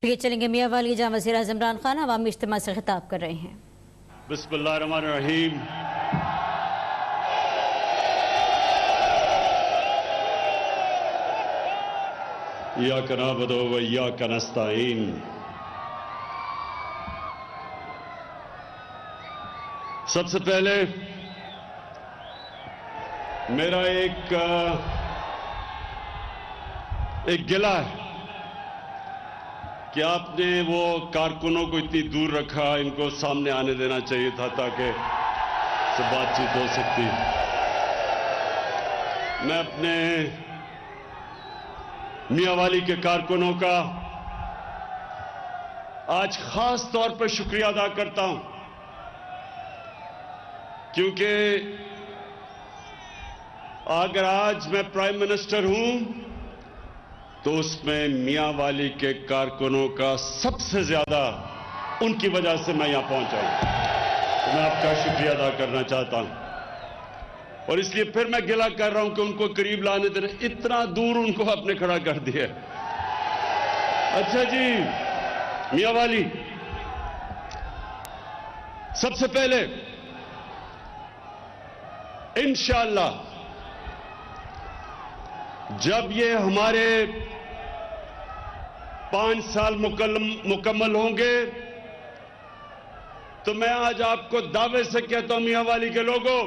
یہ چلیں گے میاں والی جہاں وزیر اعظم عمران خان عوامی اجتماع سے خطاب کر رہے ہیں۔ بسم اللہ الرحمن الرحیم۔ ایاک نعبد و ایاک نستعین۔ سب سے پہلے میرا ایک گلہ ہے کہ آپ نے وہ کارکنوں کو اتنی دور رکھا، ان کو سامنے آنے دینا چاہیے تھا تاکہ سے بات چیت ہو سکتی۔ میں اپنے میاں والی کے کارکنوں کا آج خاص طور پر شکریہ ادا کرتا ہوں، کیونکہ اگر آج میں پرائم منسٹر ہوں تو اس میں میاں والی کے کارکنوں کا سب سے زیادہ ان کی وجہ سے میں یہاں پہنچا ہوں۔ تو میں آپ کا شکریہ ادا کرنا چاہتا ہوں، اور اس لیے پھر میں گلہ کر رہا ہوں کہ ان کو قریب لانے دے رہے، اتنا دور ان کو آپ نے کھڑا کر دیا۔ اچھا جی، میاں والی، سب سے پہلے انشاءاللہ جب یہ ہمارے 5 سال مکمل ہوں گے تو میں آج آپ کو دعوے سے کہتا ہوں میاں والی کے لوگوں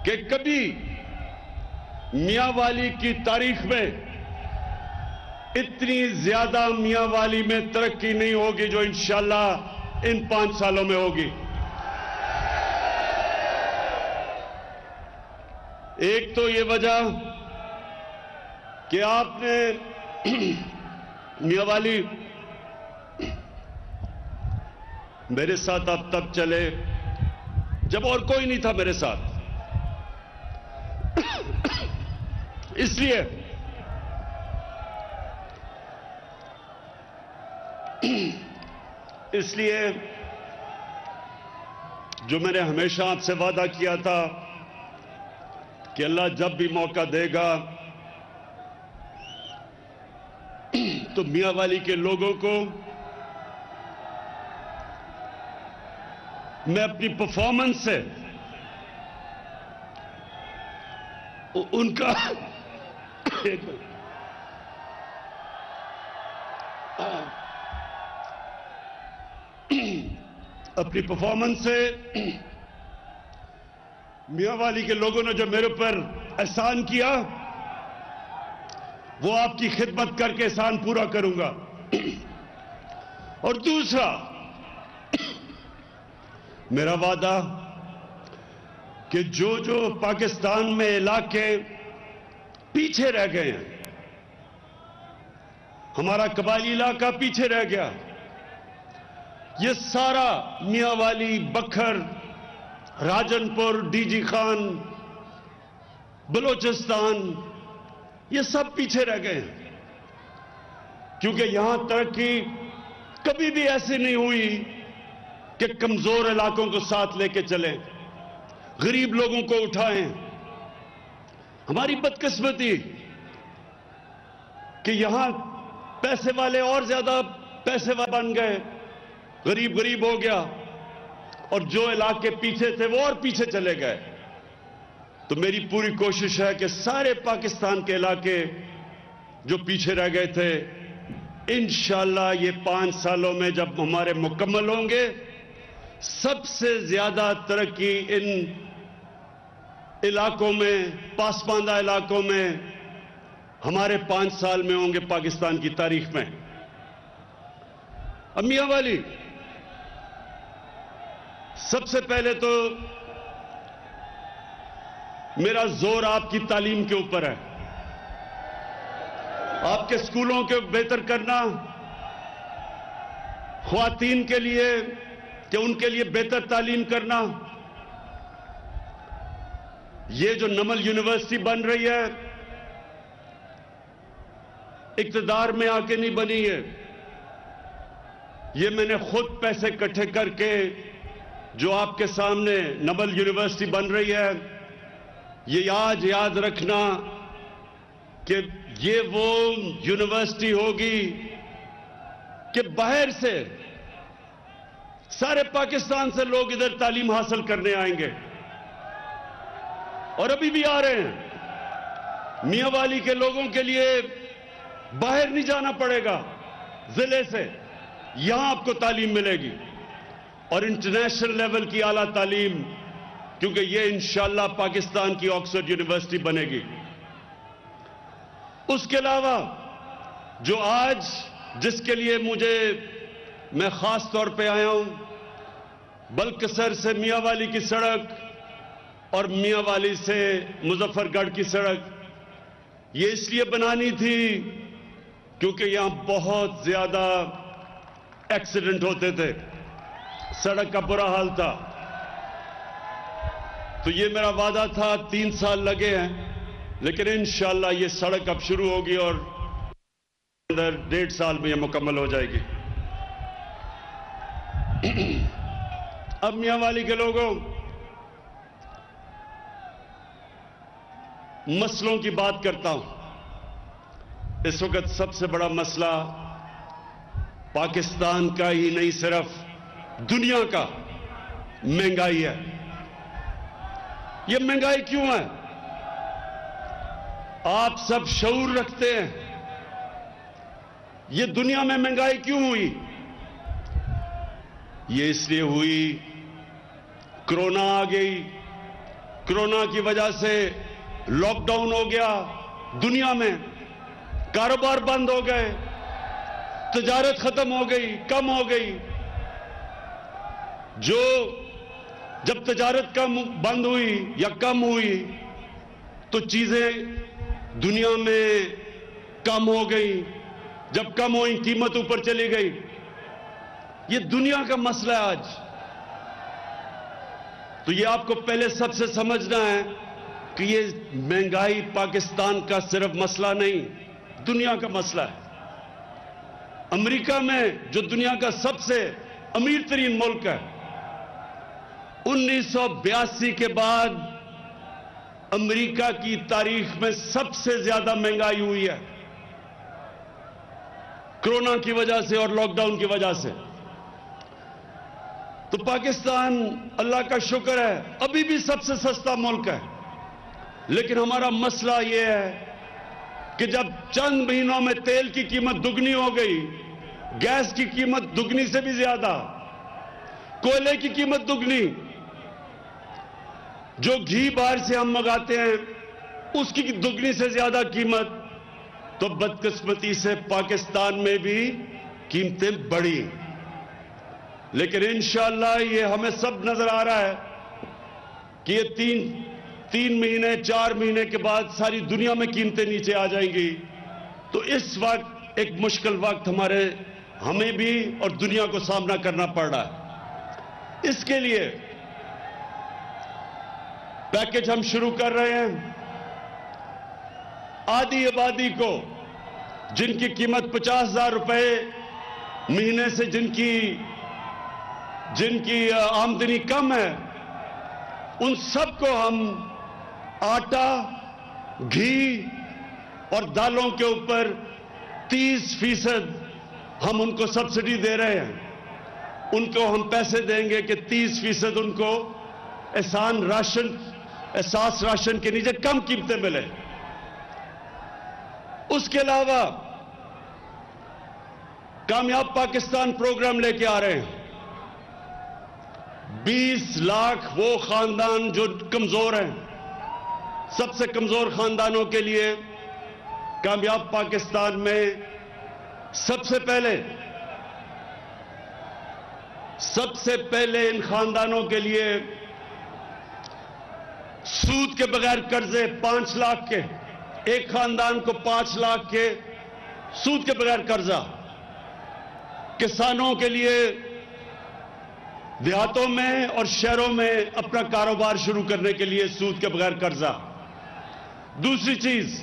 کہ کبھی میاں والی کی تاریخ میں اتنی زیادہ میاں والی میں ترقی نہیں ہوگی جو انشاءاللہ ان 5 سالوں میں ہوگی۔ ایک تو یہ وجہ کہ آپ نے میاں والی میرے ساتھ آپ تب چلے جب اور کوئی نہیں تھا میرے ساتھ، اس لیے جو میں نے ہمیشہ آپ سے وعدہ کیا تھا کہ اللہ جب بھی موقع دے گا تو میاں والی کے لوگوں کو میں اپنی پرفارمنس سے ان کا اپنی پرفارمنس سے میاں والی کے لوگوں نے جو میرے اوپر احسان کیا وہ آپ کی خدمت کر کے احسان پورا کروں گا۔ اور دوسرا میرا وعدہ کہ جو پاکستان میں علاقے پیچھے رہ گئے ہیں، ہمارا قبائلی علاقہ پیچھے رہ گیا، یہ سارا میاں والی، بکھر، راجن پور، ڈی جی خان، بلوچستان، یہ سب پیچھے رہ گئے ہیں، کیونکہ یہاں ترقی کبھی بھی ایسی نہیں ہوئی کہ کمزور علاقوں کو ساتھ لے کے چلیں، غریب لوگوں کو اٹھائیں۔ ہماری بدقسمتی کہ یہاں پیسے والے اور زیادہ پیسے والے بن گئے، غریب ہو گیا، اور جو علاقے پیچھے تھے وہ اور پیچھے چلے گئے۔ تو میری پوری کوشش ہے کہ سارے پاکستان کے علاقے جو پیچھے رہ گئے تھے انشاءاللہ یہ 5 سالوں میں جب ہمارے مکمل ہوں گے، سب سے زیادہ ترقی ان علاقوں میں، پاسماندہ علاقوں میں ہمارے 5 سال میں ہوں گے پاکستان کی تاریخ میں۔ اب میاں والی، سب سے پہلے تو میرا زور آپ کی تعلیم کے اوپر ہے، آپ کے سکولوں کے بہتر کرنا، خواتین کے لیے کہ ان کے لیے بہتر تعلیم کرنا۔ یہ جو نمل یونیورسٹی بن رہی ہے اقتدار میں آ کے نہیں بنی ہے، یہ میں نے خود پیسے اکٹھے کر کے جو آپ کے سامنے نمل یونیورسٹی بن رہی ہے، یہ آج یاد رکھنا کہ یہ وہ یونیورسٹی ہوگی کہ باہر سے سارے پاکستان سے لوگ ادھر تعلیم حاصل کرنے آئیں گے، اور ابھی بھی آ رہے ہیں۔ میاں والی کے لوگوں کے لیے باہر نہیں جانا پڑے گا، ضلع سے یہاں آپ کو تعلیم ملے گی، اور انٹرنیشنل لیول کی اعلیٰ تعلیم، کیونکہ یہ انشاءاللہ پاکستان کی آکسفورڈ یونیورسٹی بنے گی۔ اس کے علاوہ جو آج جس کے لیے میں خاص طور پہ آیا ہوں، بلکسر سے میاں والی کی سڑک اور میاں والی سے مظفر گڑھ کی سڑک، یہ اس لیے بنانی تھی کیونکہ یہاں بہت زیادہ ایکسیڈنٹ ہوتے تھے، سڑک کا برا حال تھا۔ تو یہ میرا وعدہ تھا، 3 سال لگے ہیں، لیکن انشاءاللہ یہ سڑک اب شروع ہوگی اور اندر 1.5 سال میں یہ مکمل ہو جائے گی۔ اب میاں والی کے لوگوں، مسئلوں کی بات کرتا ہوں۔ اس وقت سب سے بڑا مسئلہ پاکستان کا ہی نہیں، صرف دنیا کا مہنگائی ہے۔ یہ مہنگائی کیوں ہے؟ آپ سب شعور رکھتے ہیں، یہ دنیا میں مہنگائی کیوں ہوئی؟ یہ اس لیے ہوئی، کرونا آ گئی، کرونا کی وجہ سے لاک ڈاؤن ہو گیا دنیا میں، کاروبار بند ہو گئے، تجارت ختم ہو گئی، کم ہو گئی۔ جب تجارت بند ہوئی یا کم ہوئی تو چیزیں دنیا میں کم ہو گئی، جب کم ہوئی قیمت اوپر چلی گئی۔ یہ دنیا کا مسئلہ ہے آج۔ تو یہ آپ کو پہلے سب سے سمجھنا ہے کہ یہ مہنگائی پاکستان کا صرف مسئلہ نہیں، دنیا کا مسئلہ ہے۔ امریکہ میں جو دنیا کا سب سے امیر ترین ملک ہے، 1982 کے بعد امریکہ کی تاریخ میں سب سے زیادہ مہنگائی ہوئی ہے، کرونا کی وجہ سے اور لاک ڈاؤن کی وجہ سے۔ تو پاکستان، اللہ کا شکر ہے، ابھی بھی سب سے سستا ملک ہے، لیکن ہمارا مسئلہ یہ ہے کہ جب چند مہینوں میں تیل کی قیمت دگنی ہو گئی، گیس کی قیمت دگنی سے بھی زیادہ، کوئلے کی قیمت دگنی، جو گھی باہر سے ہم منگاتے ہیں اس کی دگنی سے زیادہ قیمت، تو بدقسمتی سے پاکستان میں بھی قیمتیں بڑھی۔ لیکن انشاءاللہ یہ ہمیں سب نظر آ رہا ہے کہ یہ تین مہینے 4 مہینے کے بعد ساری دنیا میں قیمتیں نیچے آ جائیں گی۔ تو اس وقت ایک مشکل وقت ہمیں بھی اور دنیا کو سامنا کرنا پڑ رہا ہے۔ اس کے لیے پیکج ہم شروع کر رہے ہیں۔ آدھی آبادی کو جن کی قیمت 50,000 روپے مہینے سے جن کی آمدنی کم ہے، ان سب کو ہم آٹا، گھی اور دالوں کے اوپر 30% ہم ان کو سبسڈی دے رہے ہیں۔ ان کو ہم پیسے دیں گے کہ 30% ان کو احساس راشن کے نیچے کم قیمتیں ملے۔ اس کے علاوہ کامیاب پاکستان پروگرام لے کے آ رہے ہیں۔ 20 لاکھ وہ خاندان جو کمزور ہیں، سب سے کمزور خاندانوں کے لیے کامیاب پاکستان میں سب سے پہلے ان خاندانوں کے لیے سود کے بغیر قرضے 5 لاکھ کے، ایک خاندان کو 5 لاکھ کے سود کے بغیر قرضہ۔ کسانوں کے لیے دیہاتوں میں اور شہروں میں اپنا کاروبار شروع کرنے کے لیے سود کے بغیر قرضہ۔ دوسری چیز،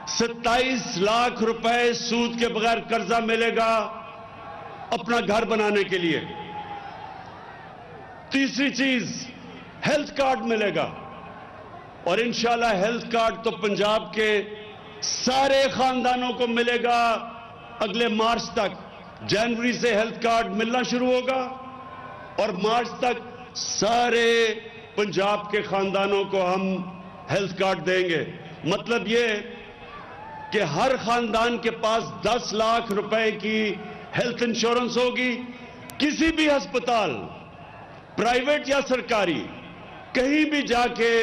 27 لاکھ روپے سود کے بغیر قرضہ ملے گا اپنا گھر بنانے کے لیے۔ تیسری چیز، ہیلتھ کارڈ ملے گا، اور انشاءاللہ ہیلتھ کارڈ تو پنجاب کے سارے خاندانوں کو ملے گا اگلے مارچ تک. جنوری سے ہیلتھ کارڈ ملنا شروع ہوگا اور مارچ تک سارے پنجاب کے خاندانوں کو ہم ہیلتھ کارڈ دیں گے. مطلب یہ کہ ہر خاندان کے پاس 10 لاکھ روپے کی ہیلتھ انشورنس ہوگی. کسی بھی ہسپتال، پرائیویٹ یا سرکاری، کہیں بھی جا کے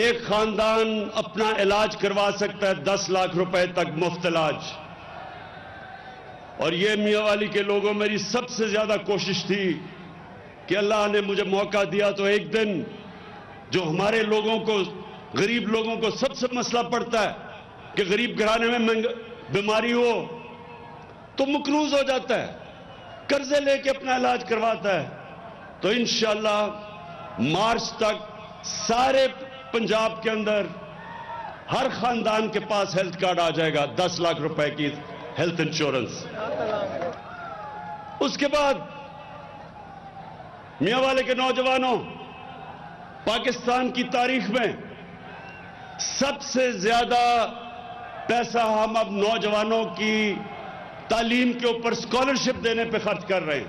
ایک خاندان اپنا علاج کروا سکتا ہے 10 لاکھ روپے تک مفت علاج. اور یہ میاں والی کے لوگوں میری سب سے زیادہ کوشش تھی کہ اللہ نے مجھے موقع دیا تو ایک دن جو ہمارے لوگوں کو، غریب لوگوں کو سب سے مسئلہ پڑتا ہے کہ غریب گھرانے میں بیماری ہو تو مقروض ہو جاتا ہے، قرضے لے کے اپنا علاج کرواتا ہے. تو انشاءاللہ مارچ تک سارے پنجاب کے اندر ہر خاندان کے پاس ہیلتھ کارڈ آ جائے گا، 10 لاکھ روپے کی ہیلتھ انشورنس. اس کے بعد میاں والے کے نوجوانوں، پاکستان کی تاریخ میں سب سے زیادہ پیسہ ہم اب نوجوانوں کی تعلیم کے اوپر اسکالرشپ دینے پہ خرچ کر رہے ہیں.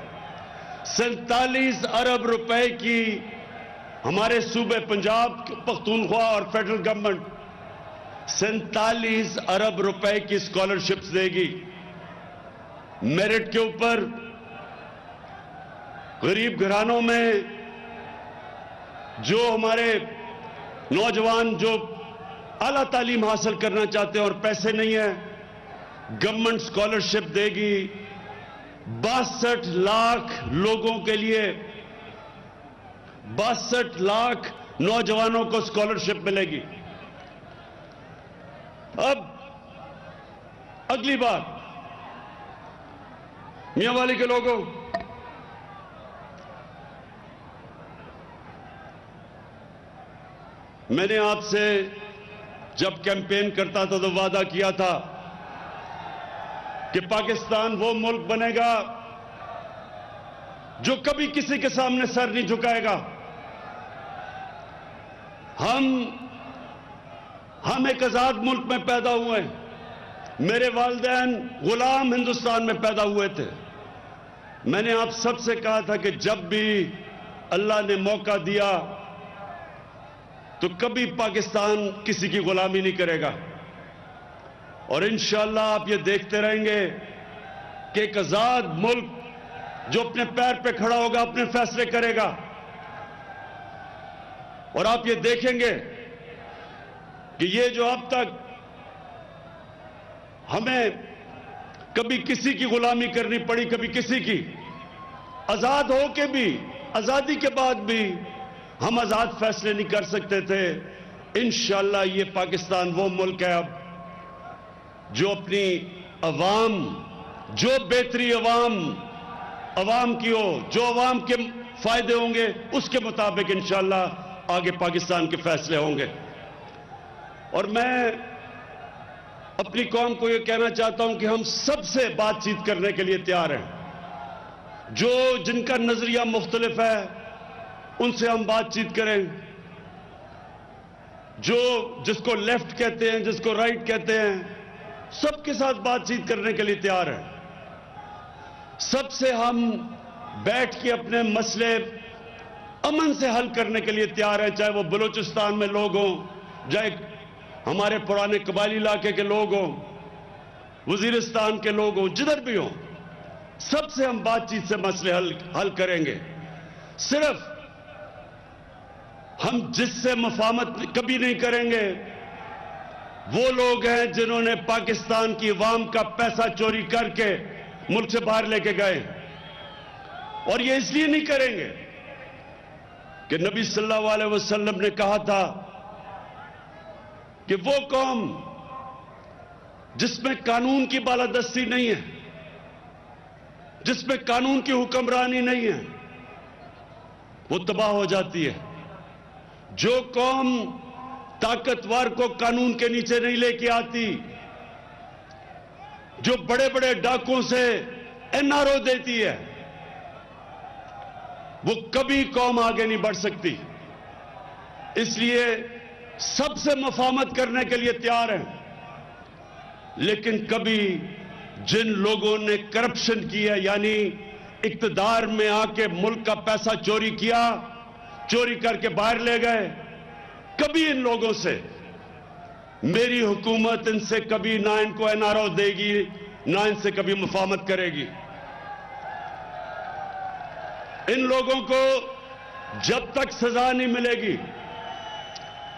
47 ارب روپے کی ہمارے صوبے پنجاب پختونخوا اور فیڈرل گورنمنٹ 47 ارب روپے کی اسکالرشپس دے گی. میرٹ کے اوپر غریب گھرانوں میں جو ہمارے نوجوان جو اعلیٰ تعلیم حاصل کرنا چاہتے ہیں اور پیسے نہیں ہیں، گورنمنٹ اسکالرشپ دے گی. 62 لاکھ لوگوں کے لیے 62 لاکھ نوجوانوں کو اسکالرشپ ملے گی. اب اگلی بات، میاں والی کے لوگوں، میں نے آپ سے جب کیمپین کرتا تھا تو وعدہ کیا تھا کہ پاکستان وہ ملک بنے گا جو کبھی کسی کے سامنے سر نہیں جھکائے گا. ہم ایک آزاد ملک میں پیدا ہوئے ہیں. میرے والدین غلام ہندوستان میں پیدا ہوئے تھے. میں نے آپ سب سے کہا تھا کہ جب بھی اللہ نے موقع دیا تو کبھی پاکستان کسی کی غلامی نہیں کرے گا. اور انشاءاللہ آپ یہ دیکھتے رہیں گے کہ ایک آزاد ملک جو اپنے پیر پہ کھڑا ہوگا اپنے فیصلے کرے گا. اور آپ یہ دیکھیں گے کہ یہ جو اب تک ہمیں کبھی کسی کی غلامی کرنی پڑی، کبھی کسی کی، آزاد ہو کے بھی، آزادی کے بعد بھی ہم آزاد فیصلے نہیں کر سکتے تھے. انشاءاللہ یہ پاکستان وہ ملک ہے اب جو اپنی عوام، جو بہتری عوام کی ہو، جو عوام کے فائدے ہوں گے اس کے مطابق انشاءاللہ آگے پاکستان کے فیصلے ہوں گے. اور میں اپنی قوم کو یہ کہنا چاہتا ہوں کہ ہم سب سے بات چیت کرنے کے لیے تیار ہیں. جن کا نظریہ مختلف ہے ان سے ہم بات چیت کریں. جس کو لیفٹ کہتے ہیں، جس کو رائٹ کہتے ہیں، سب کے ساتھ بات چیت کرنے کے لیے تیار ہیں. سب سے ہم بیٹھ کے اپنے مسئلے امن سے حل کرنے کے لیے تیار ہیں، چاہے وہ بلوچستان میں لوگ ہوں، چاہے ہمارے پرانے قبائلی علاقے کے لوگ ہوں، وزیرستان کے لوگ ہوں، جدھر بھی ہوں. سب سے ہم بات چیت سے مسئلے حل کریں گے. صرف ہم جس سے مفاہمت کبھی نہیں کریں گے وہ لوگ ہیں جنہوں نے پاکستان کی عوام کا پیسہ چوری کر کے ملک سے باہر لے کے گئے. اور یہ اس لیے نہیں کریں گے کہ نبی صلی اللہ علیہ وسلم نے کہا تھا کہ وہ قوم جس میں قانون کی بالادستی نہیں ہے، جس میں قانون کی حکمرانی نہیں ہے، وہ تباہ ہو جاتی ہے. جو قوم طاقتور کو قانون کے نیچے نہیں لے کے آتی، جو بڑے بڑے ڈاکوں سے NRO دیتی ہے، وہ کبھی قوم آگے نہیں بڑھ سکتی. اس لیے سب سے مفاہمت کرنے کے لیے تیار ہیں، لیکن کبھی جن لوگوں نے کرپشن کی ہے، یعنی اقتدار میں آ کے ملک کا پیسہ چوری کیا، چوری کر کے باہر لے گئے، کبھی ان لوگوں سے میری حکومت ان سے کبھی نہ ان کو این آر او دے گی، نہ ان سے کبھی مفاہمت کرے گی۔ ان لوگوں کو جب تک سزا نہیں ملے گی،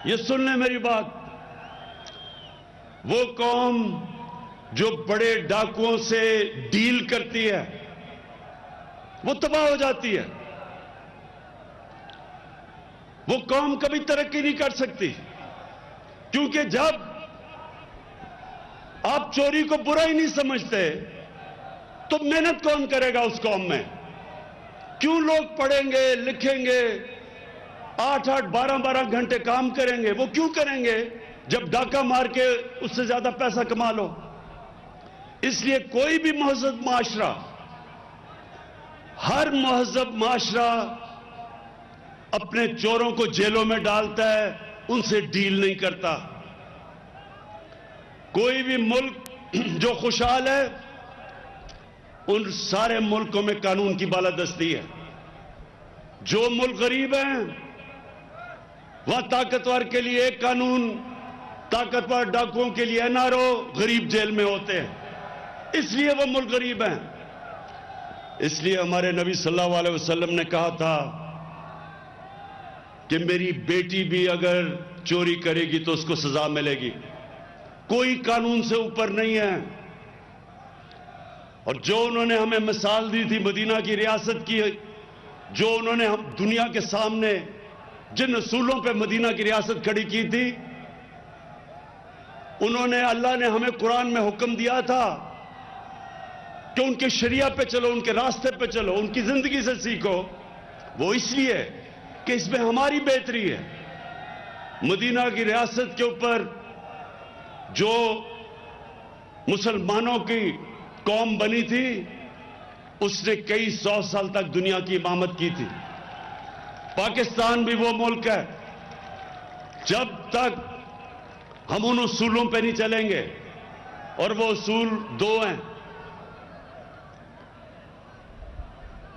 یہ سن لیں میری بات، وہ قوم جو بڑے ڈاکوؤں سے ڈیل کرتی ہے وہ تباہ ہو جاتی ہے۔ وہ قوم کبھی ترقی نہیں کر سکتی، کیونکہ جب آپ چوری کو برا ہی نہیں سمجھتے تو محنت کون کرے گا اس قوم میں؟ کیوں لوگ پڑھیں گے، لکھیں گے، 8-8 12-12 گھنٹے کام کریں گے؟ وہ کیوں کریں گے جب ڈاکہ مار کے اس سے زیادہ پیسہ کما لو؟ اس لیے کوئی بھی مہذب معاشرہ، ہر مہذب معاشرہ اپنے چوروں کو جیلوں میں ڈالتا ہے، ان سے ڈیل نہیں کرتا۔ کوئی بھی ملک جو خوشحال ہے، ان سارے ملکوں میں قانون کی بالادستی ہے۔ جو ملک غریب ہیں وہاں طاقتور کے لیے ایک قانون، طاقتور ڈاکوؤں کے لیے این آر او، غریب جیل میں ہوتے ہیں، اس لیے وہ ملک غریب ہیں۔ اس لیے ہمارے نبی صلی اللہ علیہ وسلم نے کہا تھا کہ میری بیٹی بھی اگر چوری کرے گی تو اس کو سزا ملے گی، کوئی قانون سے اوپر نہیں ہے۔ اور جو انہوں نے ہمیں مثال دی تھی مدینہ کی ریاست کی، جو انہوں نے دنیا کے سامنے جن اصولوں پہ مدینہ کی ریاست کھڑی کی تھی، انہوں نے، اللہ نے ہمیں قرآن میں حکم دیا تھا کہ ان کے شریعہ پہ چلو، ان کے راستے پہ چلو، ان کی زندگی سے سیکھو۔ وہ اس لیے کہ اس میں ہماری بہتری ہے۔ مدینہ کی ریاست کے اوپر جو مسلمانوں کی قوم بنی تھی، اس نے کئی 100 سال تک دنیا کی امامت کی تھی۔ پاکستان بھی وہ ملک ہے، جب تک ہم ان اصولوں پہ نہیں چلیں گے، اور وہ اصول 2 ہیں: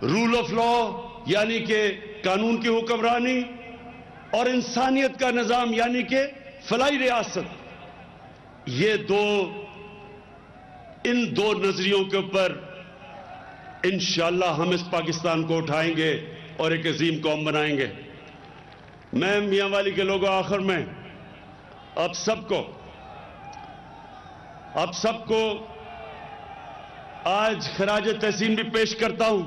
رول آف لا یعنی کہ قانون کی حکمرانی، اور انسانیت کا نظام یعنی کہ فلاحی ریاست۔ ان دو نظریوں کے اوپر انشاءاللہ ہم اس پاکستان کو اٹھائیں گے اور ایک عظیم قوم بنائیں گے۔ میں میاں والی کے لوگوں، آخر میں آپ سب کو آج خراج تحسین بھی پیش کرتا ہوں،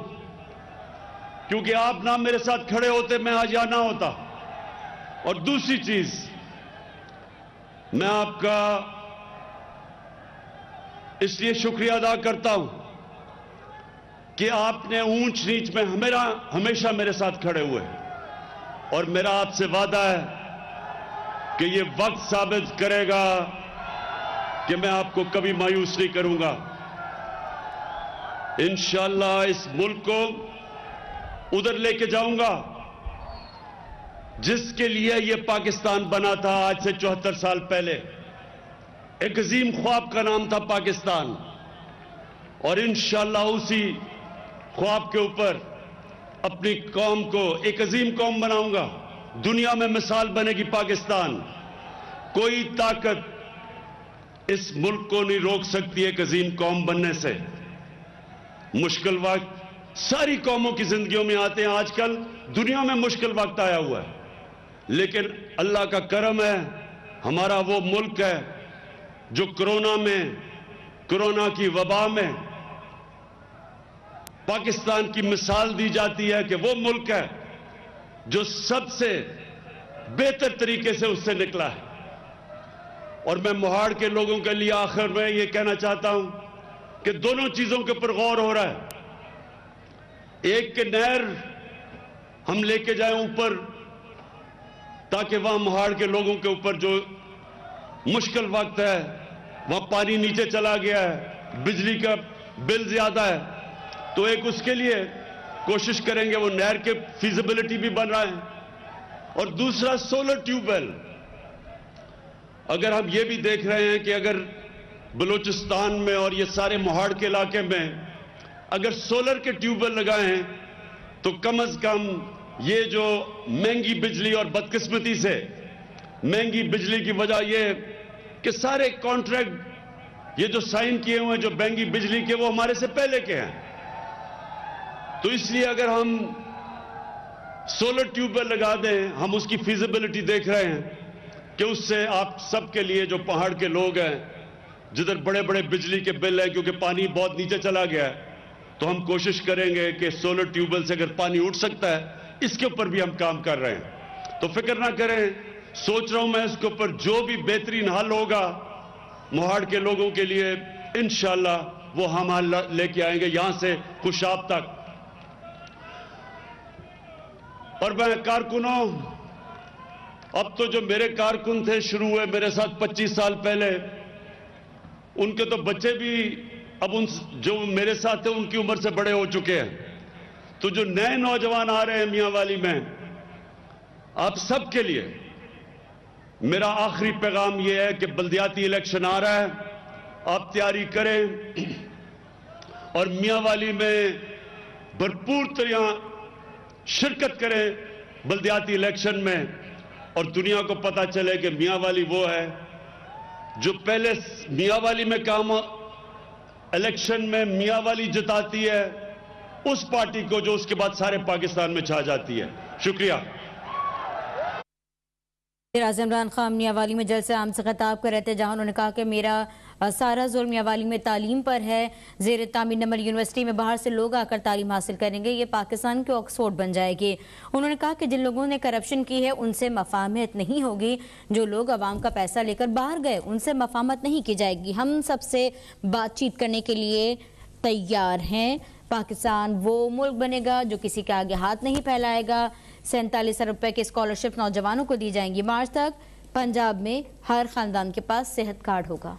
کیونکہ آپ نہ میرے ساتھ کھڑے ہوتے میں آج یہاں نہ ہوتا۔ اور دوسری چیز، میں آپ کا اس لیے شکریہ ادا کرتا ہوں کہ آپ نے اونچ نیچ میں ہمیشہ میرے ساتھ کھڑے ہوئے، اور میرا آپ سے وعدہ ہے کہ یہ وقت ثابت کرے گا کہ میں آپ کو کبھی مایوس نہیں کروں گا۔ انشاءاللہ اس ملک کو ادھر لے کے جاؤں گا جس کے لیے یہ پاکستان بنا تھا آج سے 74 سال پہلے۔ ایک عظیم خواب کا نام تھا پاکستان، اور انشاءاللہ اسی خواب کے اوپر اپنی قوم کو ایک عظیم قوم بناؤں گا۔ دنیا میں مثال بنے گی پاکستان۔ کوئی طاقت اس ملک کو نہیں روک سکتی ایک عظیم قوم بننے سے۔ مشکل وقت ساری قوموں کی زندگیوں میں آتے ہیں، آج کل دنیا میں مشکل وقت آیا ہوا ہے، لیکن اللہ کا کرم ہے، ہمارا وہ ملک ہے جو کرونا کی وبا میں پاکستان کی مثال دی جاتی ہے کہ وہ ملک ہے جو سب سے بہتر طریقے سے اس سے نکلا ہے۔ اور میں مہاڑ کے لوگوں کے لیے آخر میں یہ کہنا چاہتا ہوں کہ دونوں چیزوں کے اوپر غور ہو رہا ہے۔ ایک کہ نہر ہم لے کے جائیں اوپر، تاکہ وہاں مہاڑ کے لوگوں کے اوپر جو مشکل وقت ہے، وہاں پانی نیچے چلا گیا ہے، بجلی کا بل زیادہ ہے، تو ایک اس کے لیے کوشش کریں گے، وہ نہر کے فیزیبلٹی بھی بن رہا ہے۔ اور دوسرا سولر ٹیوب ویل، اگر ہم یہ بھی دیکھ رہے ہیں کہ اگر بلوچستان میں اور یہ سارے موہاڑ کے علاقے میں اگر سولر کے ٹیوب ویل لگائے ہیں تو کم از کم یہ جو مہنگی بجلی اور بدقسمتی سے مہنگی بجلی کی وجہ یہ کہ سارے کانٹریکٹ یہ جو سائن کیے ہوئے ہیں جو مہنگی بجلی کے وہ ہمارے سے پہلے کے ہیں. تو اس لیے اگر ہم سولر ٹیوب ویل لگا دیں, ہم اس کی فیزیبلٹی دیکھ رہے ہیں کہ اس سے آپ سب کے لیے جو پہاڑ کے لوگ ہیں جدھر بڑے بڑے بجلی کے بل ہیں کیونکہ پانی بہت نیچے چلا گیا ہے, تو ہم کوشش کریں گے کہ سولر ٹیوب ویل سے اگر پانی اٹھ سکتا ہے اس کے اوپر بھی ہم کام کر رہے ہیں. تو فکر نہ کریں, سوچ رہا ہوں میں اس کے اوپر جو بھی بہترین حل ہوگا موہاڑ کے لوگوں کے لیے انشاءاللہ وہ ہم حل لے کے آئیں گے یہاں سے خوشاب تک. اور میں کارکنوں, اب تو جو میرے کارکن تھے شروع ہوئے میرے ساتھ 25 سال پہلے, ان کے تو بچے بھی اب جو میرے ساتھ تھے ان کی عمر سے بڑے ہو چکے ہیں. تو جو نئے نوجوان آ رہے ہیں میاں والی میں, آپ سب کے لیے میرا آخری پیغام یہ ہے کہ بلدیاتی الیکشن آ رہا ہے, آپ تیاری کریں اور میاں والی میں بھرپور طرح شرکت کریں بلدیاتی الیکشن میں, اور دنیا کو پتا چلے کہ میاں والی وہ ہے جو پہلے میاں والی میں کام الیکشن میں میاں والی جتاتی ہے اس پارٹی کو جو اس کے بعد سارے پاکستان میں چھا جاتی ہے. شکریہ. وزیر عمران خان میاں والی میں جلسے عام سے خطاب کر رہے تھے, جہاں انہوں نے کہا کہ میرا سارا زور میاں والی میں تعلیم پر ہے. زیر تعمیر نمل یونیورسٹی میں باہر سے لوگ آ کر تعلیم حاصل کریں گے, یہ پاکستان کے آکسفورڈ بن جائے گی. انہوں نے کہا کہ جن لوگوں نے کرپشن کی ہے ان سے مفاہمت نہیں ہوگی, جو لوگ عوام کا پیسہ لے کر باہر گئے ان سے مفاہمت نہیں کی جائے گی. ہم سب سے بات چیت کرنے کے لیے تیار ہیں. پاکستان وہ ملک بنے گا جو کسی کے آگے ہاتھ نہیں پھیلائے گا. 47 ارب روپے کی اسکالرشپ نوجوانوں کو دی جائیں گی. مارچ تک پنجاب میں ہر خاندان کے پاس صحت کارڈ ہوگا.